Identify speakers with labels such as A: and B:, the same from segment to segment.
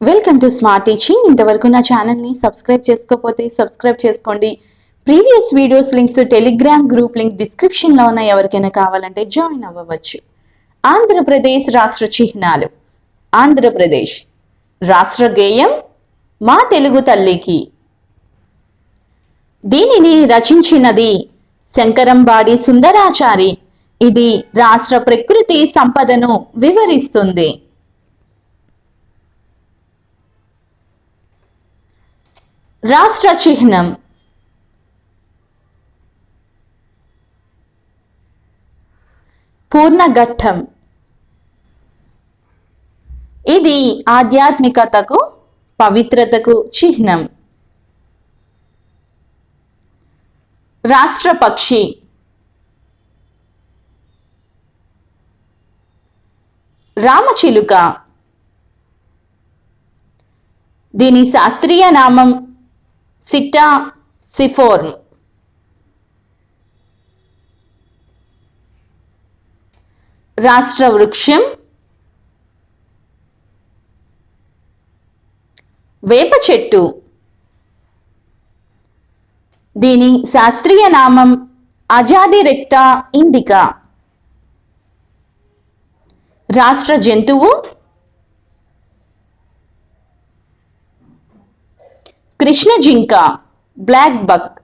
A: Welcome to smart teaching. ఇంతవరకు నా ఛానల్ని సబ్స్క్రైబ్ చేసుకోకపోతే సబ్స్క్రైబ్ చేసుకోండి. Previous videos links Telegram group link డిస్క్రిప్షన్లో ఉన్న ఎవరికైనా కావాలంటే జాయిన్ అవ్వవచ్చు. ఆంధ్రప్రదేశ్ రాష్ట్ర చిహ్నాలు. ఆంధ్రప్రదేశ్ రాష్ట్ర గేయం మా తెలుగు తల్లికి. దీనిని రచించినది శంకరంబాడి సుందరాచారి. ఇది రాష్ట్ర ప్రకృతి సంపదను వివరిస్తుంది. రాష్ట్ర చిహ్నం పూర్ణఘట్టం. ఇది ఆధ్యాత్మికతకు, పవిత్రతకు చిహ్నం. రాష్ట్ర పక్షి రామచిలుక. దీని శాస్త్రీయ నామం సిట్టా సిఫోర్మ్. రాష్ట్ర వృక్షం వేప చెట్టు. దీని శాస్త్రీయ నామం అజాదిరెక్టా ఇండికా. రాష్ట్ర జంతువు కృష్ణ జింక, బ్లాక్ బక్.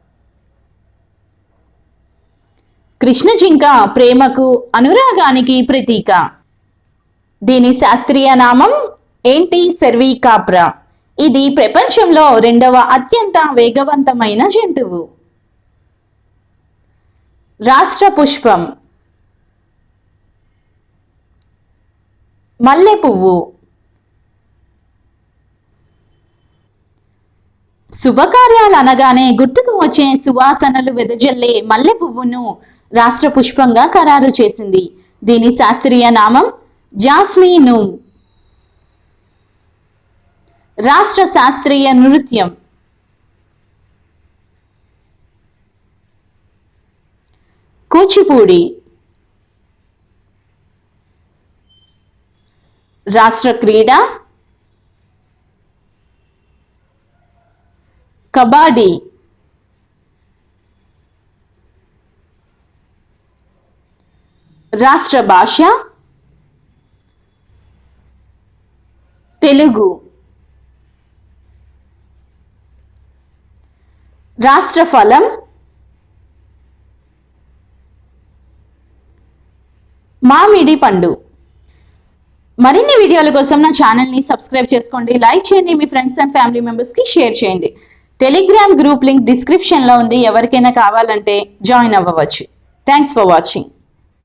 A: కృష్ణ జింక ప్రేమకు, అనురాగానికి ప్రతీక. దీని శాస్త్రీయ నామం ఏంటి సెర్వికాప్రా. ఇది ప్రపంచంలో 2వ అత్యంత వేగవంతమైన జంతువు. రాష్ట్ర పుష్పం మల్లె పువ్వు. శుభకార్యాలు అనగానే గుర్తుకు వచ్చే సువాసనలు వెదజల్లే మల్లె పువ్వును రాష్ట్ర పుష్పంగా ఖరారు చేసింది. దీని శాస్త్రీయ నామం జాస్మినూమ్. రాష్ట్ర శాస్త్రీయ నృత్యం కూచిపూడి. రాష్ట్ర క్రీడ కబడ్డీ. రాష్ట్ర భాష తెలుగు. రాష్ట్ర ఫలం మామిడి పండు. మరిన్ని వీడియోల కోసం నా ఛానల్ని సబ్స్క్రైబ్ చేసుకోండి, లైక్ చేయండి, మీ ఫ్రెండ్స్ అండ్ ఫ్యామిలీ మెంబర్స్కి షేర్ చేయండి. టెలిగ్రామ్ గ్రూప్ లింక్ డిస్క్రిప్షన్లో ఉంది. ఎవరికైనా కావాలంటే జాయిన్ అవ్వవచ్చు. Thanks for watching.